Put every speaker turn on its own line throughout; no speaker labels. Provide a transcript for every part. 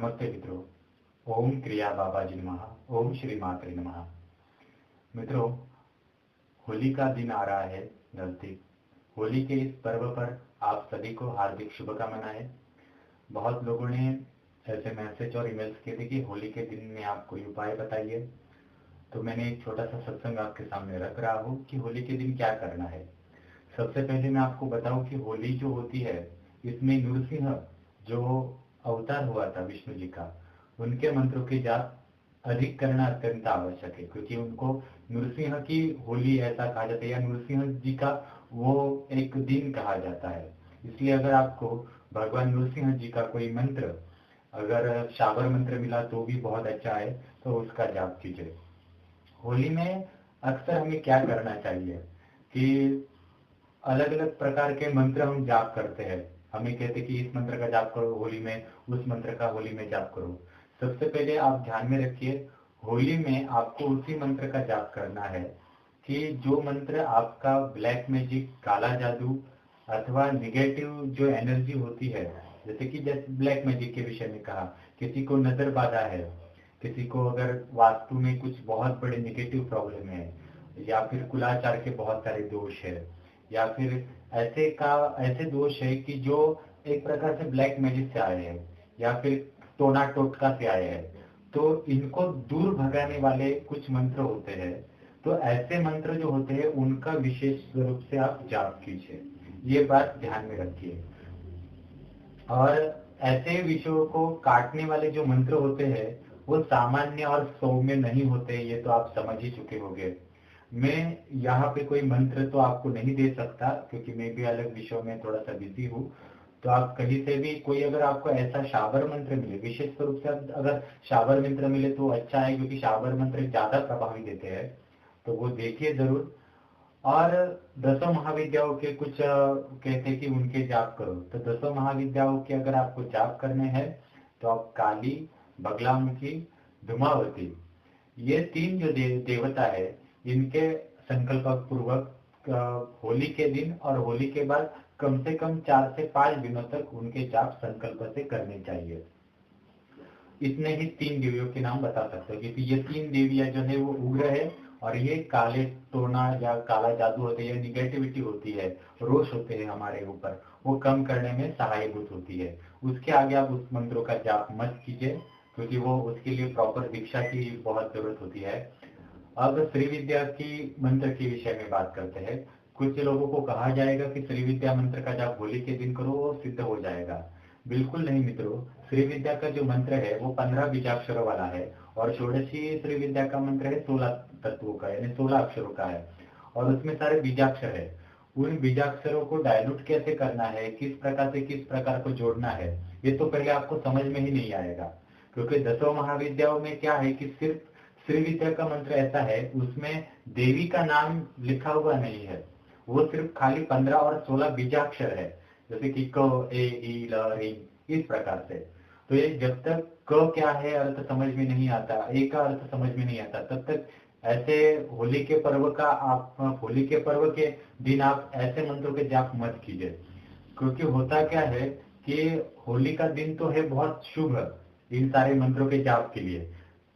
नमस्ते मित्रों। ओम क्रिया बाबाजी नमः। ओम श्री मात्रे नमः। मित्रों, होली का दिन आ रहा है नजदीक। होली के इस पर्व पर आप सभी को हार्दिक शुभकामनाएं। बहुत लोगों ने ऐसे मैसेज और ईमेल्स किए थे कि होली के दिन में आप कोई उपाय बताइए, तो मैंने एक छोटा सा सत्संग आपके सामने रख रहा हूँ कि होली के दिन क्या करना है। सबसे पहले मैं आपको बताऊं कि होली जो होती है, इसमें नृसिंह जो अवतार हुआ था विष्णु जी का, उनके मंत्रों की जाप अधिक करना अत्यंत आवश्यक है, क्योंकि उनको नृसिंह की होली ऐसा कहा जाता है, या नृसिंह जी का वो एक दिन कहा जाता है। इसलिए अगर आपको भगवान नृसिंह जी का कोई मंत्र, अगर शाबर मंत्र मिला तो भी बहुत अच्छा है, तो उसका जाप कीजिए। होली में अक्सर हमें क्या करना चाहिए कि अलग अलग प्रकार के मंत्र हम जाप करते हैं। हमें कहते कि इस मंत्र का जाप करो होली में, उस मंत्र का होली में जाप करो। सबसे पहले आप ध्यान में रखिए, होली में आपको उसी मंत्र का जाप करना है कि जो मंत्र आपका ब्लैक मैजिक, काला जादू अथवा निगेटिव जो एनर्जी होती है, जैसे ब्लैक मैजिक के विषय में कहा, किसी को नजर बाधा है, किसी को अगर वास्तु में कुछ बहुत बड़े निगेटिव प्रॉब्लम है, या फिर कुलाचार के बहुत सारे दोष है, या फिर ऐसे दोष है कि जो एक प्रकार से ब्लैक मैजिक से आए हैं, या फिर टोना टोटका से आए हैं, तो इनको दूर भगाने वाले कुछ मंत्र होते हैं। तो ऐसे मंत्र जो होते हैं उनका विशेष रूप से आप जाप कीजिए, ये बात ध्यान में रखिए। और ऐसे विषयों को काटने वाले जो मंत्र होते हैं वो सामान्य और सौम्य नहीं होते, ये तो आप समझ ही चुके होंगे। मैं यहाँ पे कोई मंत्र तो आपको नहीं दे सकता, क्योंकि मैं भी अलग विषयों में थोड़ा सा बिजी हूँ। तो आप कहीं से भी कोई अगर आपको ऐसा शाबर मंत्र मिले, विशेष रूप से अगर शाबर मंत्र मिले तो अच्छा है, क्योंकि शाबर मंत्र ज्यादा प्रभावी देते हैं, तो वो देखिए जरूर। और दसों महाविद्याओं के कुछ कहते हैं कि उनके जाप करो, तो दसों महाविद्याओं के अगर आपको जाप करने हैं तो आप काली, बगलामुखी, धूमावती, ये तीन जो देवता है, इनके संकल्प पूर्वक होली के दिन और होली के बाद कम से कम 4 से 5 दिनों तक उनके जाप संकल्प से करने चाहिए। इतने ही 3 देवियों के नाम बता सकते हैं, क्योंकि ये 3 देवियां जो है वो उग्र है, और ये काले टोना या काला जादू होते हैं, निगेटिविटी होती है, रोष होते हैं हमारे ऊपर, वो कम करने में सहायभूत होती है। उसके आगे आप उस मंत्रों का जाप मत कीजिए, क्योंकि वो उसके लिए प्रॉपर दीक्षा की बहुत जरूरत होती है। अब श्री विद्या की मंत्र के विषय में बात करते हैं। कुछ लोगों को कहा जाएगा कि श्री विद्या मंत्र का जाप होली के दिन करो, वो सिद्ध हो जाएगा। बिल्कुल नहीं मित्रों, श्री विद्या का जो मंत्र है वो 15 बीजाक्षरों वाला है, और षोडशी श्री विद्या का मंत्र है 16 तत्वों का, यानी 16 अक्षरों का है, और उसमें सारे बीजाक्षर है। उन बीजाक्षरों को डायलूट कैसे करना है, किस प्रकार से किस प्रकार को जोड़ना है, ये तो पहले आपको समझ में ही नहीं आएगा। क्योंकि दसों महाविद्याओं में क्या है कि सिर्फ श्री विद्या का मंत्र ऐसा है, उसमें देवी का नाम लिखा हुआ नहीं है, वो सिर्फ खाली 15 और 16 बीजाक्षर है, जैसे कि क, ए, ई, ल, री, इस प्रकार से। तो ये जब तक क क्या है अर्थ समझ में नहीं आता, ए का अर्थ समझ में नहीं आता, तब तक ऐसे होली के पर्व के दिन आप ऐसे मंत्रों के जाप मत कीजिए। क्योंकि होता क्या है कि होली का दिन तो है बहुत शुभ इन सारे मंत्रों के जाप के लिए।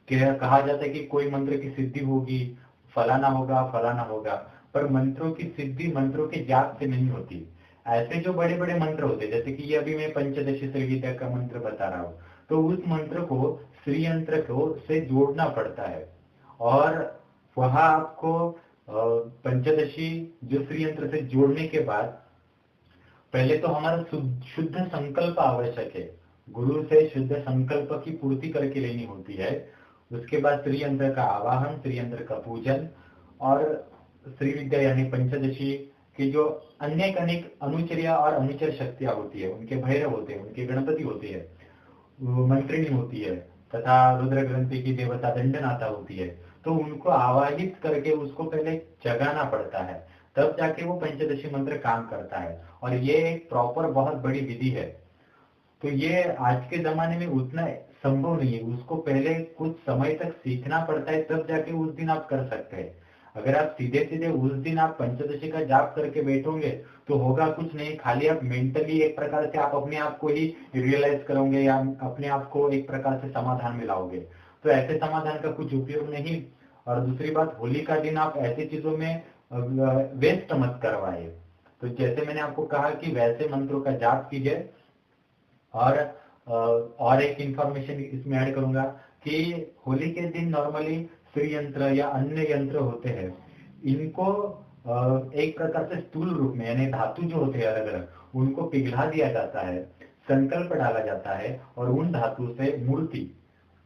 कहा जाता है कि कोई मंत्र की सिद्धि होगी, फलाना होगा फलाना होगा, पर मंत्रों की सिद्धि मंत्रों के जाप से नहीं होती। ऐसे जो बड़े बड़े मंत्र होते हैं, जैसे कि ये अभी मैं पंचदशी श्री विद्या का मंत्र बता रहा हूँ, तो उस मंत्र को श्री यंत्र को से जोड़ना पड़ता है, और वहां आपको पंचदशी जो श्री यंत्र से जोड़ने के बाद पहले तो हमारा शुद्ध संकल्प आवश्यक है, गुरु से शुद्ध संकल्प की पूर्ति करके लेनी होती है। उसके बाद श्री यंत्र का आवाहन, श्री यंत्र का पूजन, और श्री विद्या यानी पंचदशी की जो अनेक अनेक अनुचर्या और अनुचर शक्तियां होती है, उनके भैरव होते हैं, उनके गणपति होते हैं, मंत्रिणी होती है, तथा रुद्र ग्रंथि की देवता दंडनाथा होती है, तो उनको आवाहित करके उसको पहले जगाना पड़ता है, तब जाके वो पंचदशी मंत्र काम करता है। और ये एक प्रॉपर बहुत बड़ी विधि है, तो ये आज के जमाने में उतना संभव नहीं है, उसको पहले कुछ समय तक सीखना पड़ता है, तब जाके उस दिन आप कर सकते हैं। अगर आप सीधे सीधे उस दिन आप पंचदशी का जाप करके बैठोगे तो होगा कुछ नहीं, खाली आप मेंटली एक प्रकार से आप अपने आप को ही रियलाइज करोगे या अपने आप को एक प्रकार से समाधान में लाओगे। तो ऐसे समाधान का कुछ उपयोग नहीं। और दूसरी बात, होली का दिन आप ऐसी चीजों में वेस्ट मत करवाए। तो जैसे मैंने आपको कहा कि वैसे मंत्रों का जाप कीजिए। और एक इंफॉर्मेशन इसमें ऐड करूंगा कि होली के दिन नॉर्मली श्री यंत्र या अन्य यंत्र होते हैं, इनको एक प्रकार से स्थूल रूप में यानी धातु जो होते हैं अलग अलग उनको पिघला दिया जाता है, संकल्प डाला जाता है और उन धातु से मूर्ति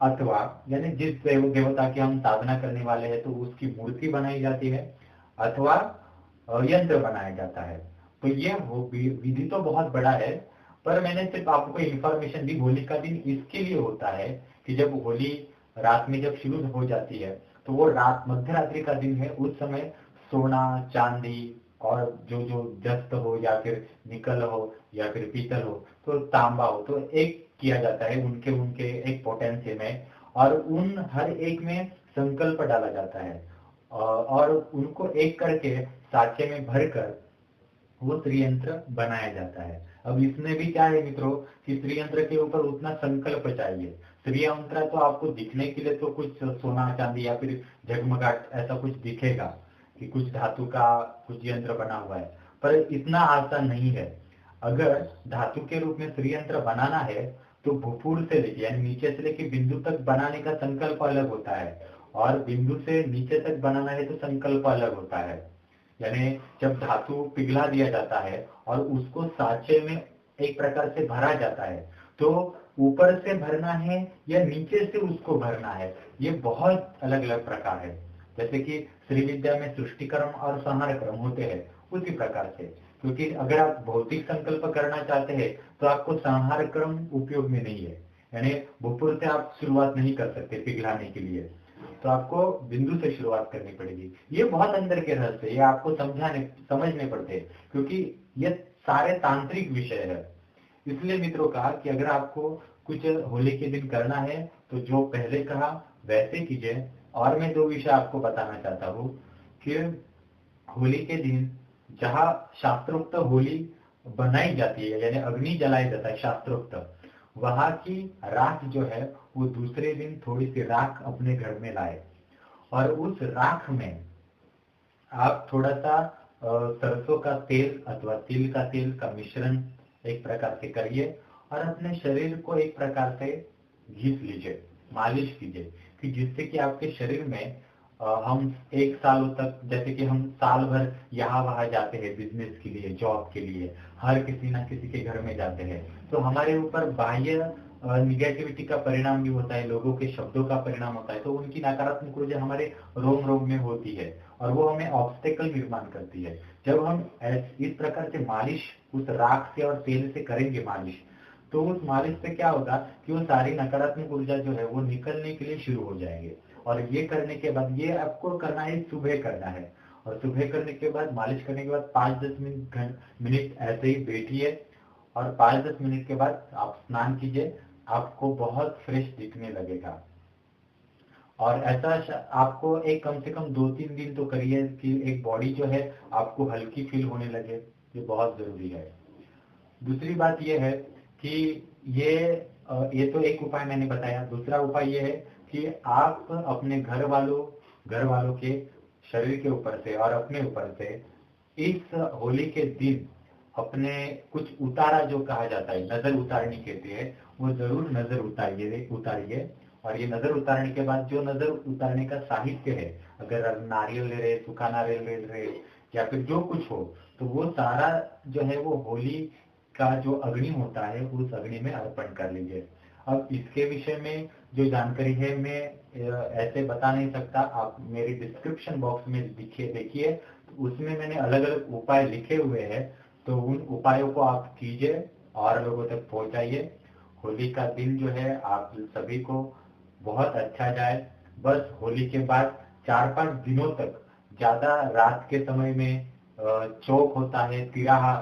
अथवा यानी जिस देवता की हम साधना करने वाले हैं तो उसकी मूर्ति बनाई जाती है अथवा यंत्र बनाया जाता है। तो ये विधि तो बहुत बड़ा है, पर मैंने सिर्फ आपको इंफॉर्मेशन दी। होली का दिन इसके लिए होता है कि जब होली रात में जब शुरू हो जाती है तो वो रात मध्य रात्रि का दिन है, उस समय सोना चांदी और जो जो जस्त हो या फिर निकल हो या फिर पीतल हो तो तांबा हो तो एक किया जाता है उनके उनके एक पोटेंशियल में, और उन हर एक में संकल्प डाला जाता है और उनको एक करके साचे में भरकर वो त्रियंत्र बनाया जाता है। अब इसमें भी क्या है मित्रों कि त्रियंत्र के ऊपर उतना संकल्प चाहिए। त्रियंत्र तो आपको दिखने के लिए तो कुछ सोना चांदी या फिर झगमगाट ऐसा कुछ दिखेगा कि कुछ धातु का कुछ यंत्र बना हुआ है, पर इतना आसान नहीं है। अगर धातु के रूप में त्रियंत्र बनाना है तो भूपूर से लेके यानी नीचे से लेके बिंदु तक बनाने का संकल्प अलग होता है, और बिंदु से नीचे तक बनाना है तो संकल्प अलग होता है। यानी जब धातु पिघला दिया जाता है और उसको साचे में एक प्रकार से भरा जाता है तो ऊपर से भरना है या नीचे से उसको भरना है, ये बहुत अलग अलग प्रकार है। जैसे कि श्री विद्या में सृष्टि क्रम और संहार क्रम होते हैं उसी प्रकार से, क्योंकि अगर आप भौतिक संकल्प करना चाहते हैं तो आपको संहार क्रम उपयोग में नहीं है, यानी भूपूर से आप शुरुआत नहीं कर सकते पिघलाने के लिए, तो आपको बिंदु से शुरुआत करनी पड़ेगी। ये बहुत अंदर के रहस्य, ये आपको समझने पड़ते हैं क्योंकि ये सारे तांत्रिक विषय है। इसलिए मित्रों कहा कि अगर आपको कुछ होली के दिन करना है तो जो पहले कहा वैसे कीजिए। और मैं दो विषय आपको बताना चाहता हूँ कि होली के दिन जहाँ शास्त्रोक्त होली बनाई जाती है यानी अग्नि जलाया जाता है शास्त्रोक्त, वहां की राख जो है वो दूसरे दिन थोड़ी सी राख अपने घर में लाए और उस राख में आप थोड़ा सा सरसों का तेल अथवा तिल का तेल का मिश्रण एक प्रकार से करिए और अपने शरीर को एक प्रकार से घिस लीजिए, मालिश कीजिए, कि जिससे कि आपके शरीर में हम एक सालों तक, जैसे कि हम साल भर यहाँ वहां जाते हैं बिजनेस के लिए जॉब के लिए, हर किसी ना किसी के घर में जाते हैं, तो हमारे ऊपर बाह्य निगेटिविटी का परिणाम भी होता है, लोगों के शब्दों का परिणाम होता है, तो उनकी नकारात्मक ऊर्जा हमारे रोम रोम में होती है और वो हमें ऑब्स्टेकल निर्माण करती है। जब हम इस प्रकार से मालिश उस राख से और तेल से करेंगे मालिश, तो उस मालिश से क्या होगा कि वो सारी नकारात्मक ऊर्जा जो है वो निकलने के लिए शुरू हो जाएंगे। और ये करने के बाद, ये आपको करना है सुबह करना है, और सुबह करने के बाद मालिश करने के बाद 5-10 मिनट ऐसे ही बैठिए और 5-10 मिनट के बाद आप स्नान कीजिए, आपको बहुत फ्रेश दिखने लगेगा। और ऐसा आपको एक कम से कम 2-3 दिन तो करिए कि एक बॉडी जो है आपको हल्की फील होने लगे, ये बहुत जरूरी है। दूसरी बात ये है कि ये तो एक उपाय मैंने बताया। दूसरा उपाय ये है कि आप अपने घर वालों के शरीर के ऊपर से और अपने ऊपर से इस होली के दिन अपने कुछ उतारा जो कहा जाता है, नजर उतारनी कहते हैं, वो जरूर नजर उतारिए। और ये नजर उतारने के बाद जो नजर उतारने का साहित्य है, अगर नारियल ले रहे, सूखा नारियल ले रहे या फिर जो कुछ हो, तो वो सारा जो है वो होली का जो अग्नि होता है उस अग्नि में अर्पण कर लीजिए। अब इसके विषय में जो जानकारी है मैं ऐसे बता नहीं सकता, आप मेरी डिस्क्रिप्शन बॉक्स में देखिए, तो उसमें मैंने अलग अलग उपाय लिखे हुए हैं, तो उन उपायों को आप कीजिए और लोगों तक पहुंचाइए। होली का दिन जो है आप सभी को बहुत अच्छा जाए। बस होली के बाद 4-5 दिनों तक ज्यादा रात के समय में चौक होता है, तिराहा,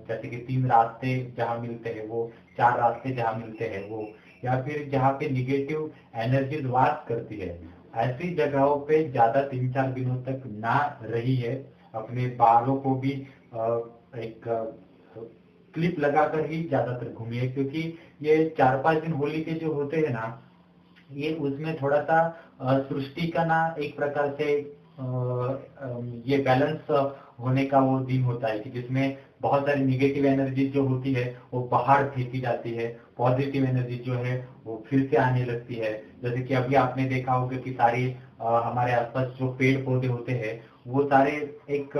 जैसे कि 3 रास्ते जहाँ मिलते हैं वो, 4 रास्ते जहाँ मिलते हैं वो, या फिर जहाँ पे निगेटिव एनर्जी वास करती है, ऐसी जगहों पे ज्यादा 3-4 दिनों तक ना रही है, अपने बालों को भी एक क्लिप लगाकर ही ज्यादातर घूमिए, क्योंकि ये 4-5 दिन होली के जो होते हैं ना, ये उसमें थोड़ा सा सृष्टि का ना एक प्रकार से ये बैलेंस होने का वो दिन होता है कि जिसमें बहुत सारी निगेटिव एनर्जी जो होती है वो बाहर फेंकी जाती है, पॉजिटिव एनर्जी जो है वो फिर से आने लगती है। जैसे कि अभी आपने देखा होगा कि सारे हमारे आसपास जो पेड़ पौधे होते हैं वो सारे एक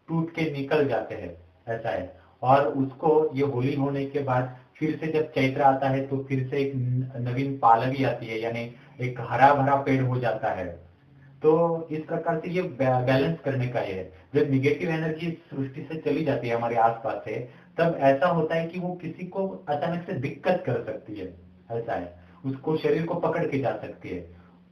टूट के निकल जाते हैं, ऐसा है। और उसको ये होली होने के बाद फिर से जब चैत्र आता है तो फिर से एक नवीन पालवी आती है, यानी एक हरा भरा पेड़ हो जाता है। तो इस प्रकार से ये बैलेंस करने का है। जब निगेटिव एनर्जी सृष्टि से चली जाती है हमारे आसपास से, तब ऐसा होता है कि वो किसी को अचानक से दिक्कत कर सकती है, ऐसा है। उसको शरीर को पकड़ के जा सकती है।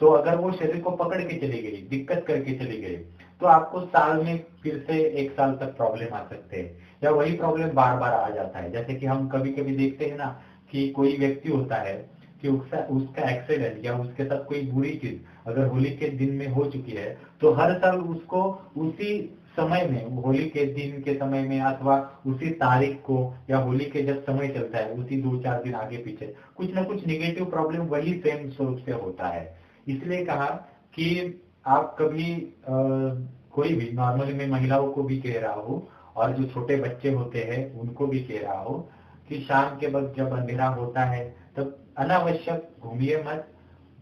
तो अगर वो शरीर को पकड़ के चली गई, दिक्कत करके चली गई, तो आपको साल में फिर से 1 साल तक प्रॉब्लम आ सकते हैं, या वही प्रॉब्लम बार बार आ जाता है। जैसे कि हम कभी कभी देखते हैं ना कि कोई व्यक्ति होता है कि उसका एक्सीडेंट या उसके साथ कोई बुरी चीज अगर होली के दिन में हो चुकी है, तो हर साल उसको उसी समय में, होली के दिन के समय में अथवा उसी तारीख को, या होली के जब समय चलता है उसी 2-4 दिन आगे पीछे कुछ ना कुछ निगेटिव प्रॉब्लम वही सेम सोच से होता है। इसलिए कहा कि आप कभी कोई भी, नॉर्मली मैं महिलाओं को भी कह रहा हूँ और जो छोटे बच्चे होते हैं उनको भी कह रहा हूँ कि शाम के वक्त जब अंधेरा होता है तब अनावश्यक घूमिए मत,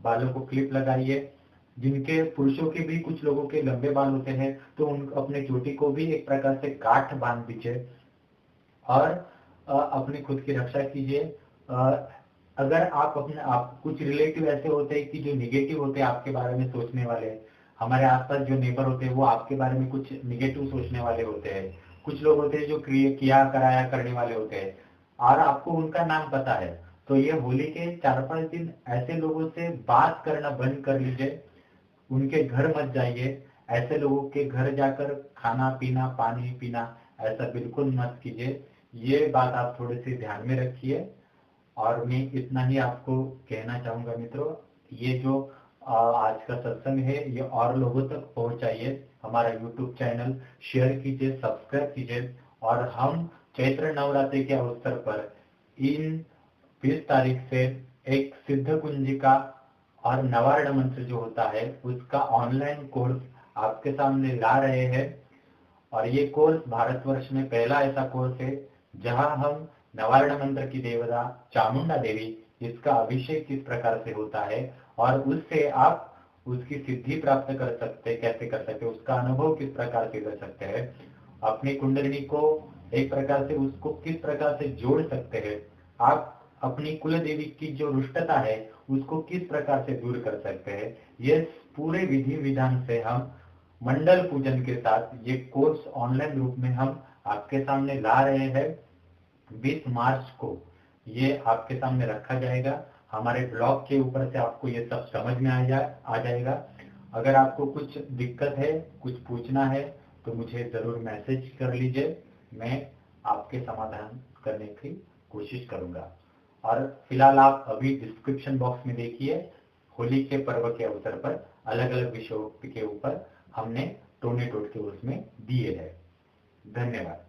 बालों को क्लिप लगाइए। जिनके पुरुषों के भी कुछ लोगों के लंबे बाल होते हैं तो उन अपने चोटी को भी एक प्रकार से गांठ बांध दीजिए और अपनी खुद की रक्षा कीजिए। अगर आप अपने आप, कुछ रिलेटिव ऐसे होते हैं कि जो निगेटिव होते हैं आपके बारे में सोचने वाले, हमारे आसपास जो नेबर होते हैं वो आपके बारे में कुछ निगेटिव सोचने वाले होते हैं। कुछ लोग होते हैं जो किया कराया करने वाले होते हैं और आपको उनका नाम पता है। तो ये होली के 4-5 दिन ऐसे लोगों से बात करना बंद कर लीजिए, उनके घर मत जाइए, ऐसे लोगों के घर जाकर खाना पीना, पानी पीना ऐसा बिल्कुल मत कीजिए। ये बात आप थोड़े से ध्यान में रखिए। और मैं इतना ही आपको कहना चाहूंगा मित्रों, ये जो आज का सत्संग है ये और लोगों तक पहुंचाइए। हमारा यूट्यूब चैनल शेयर कीजिए, सब्सक्राइब कीजिए। और हम चैत्र नवरात्रि के अवसर पर इन 20 तारीख से एक सिद्ध कुंजिका और नवारण मंत्र जो होता है उसका ऑनलाइन कोर्स आपके सामने ला रहे हैं। और ये कोर्स भारतवर्ष में पहला ऐसा कोर्स है जहां हम नवारण मंत्र की देवता चामुंडा देवी, इसका अभिषेक किस प्रकार से होता है और उससे आप उसकी सिद्धि प्राप्त कर सकते, कैसे कर सकते, उसका अनुभव किस प्रकार से कर सकते हैं, अपनी कुंडलिनी को एक प्रकार से उसको किस प्रकार से जोड़ सकते हैं, आप अपनी कुल देवी की जो रुष्टता है उसको किस प्रकार से दूर कर सकते हैं। ये पूरे विधि विधान से हम मंडल पूजन के साथ ये कोर्स ऑनलाइन रूप में हम आपके सामने ला रहे हैं। 20 मार्च को ये आपके सामने रखा जाएगा। हमारे ब्लॉग के ऊपर से आपको ये सब समझ में आ जाएगा। अगर आपको कुछ दिक्कत है, कुछ पूछना है तो मुझे जरूर मैसेज कर लीजिए, मैं आपके समाधान करने की कोशिश करूंगा। और फिलहाल आप अभी डिस्क्रिप्शन बॉक्स में देखिए, होली के पर्व के अवसर पर अलग अलग विषयों के ऊपर हमने टोने टोटके उसमें दिए हैं। धन्यवाद।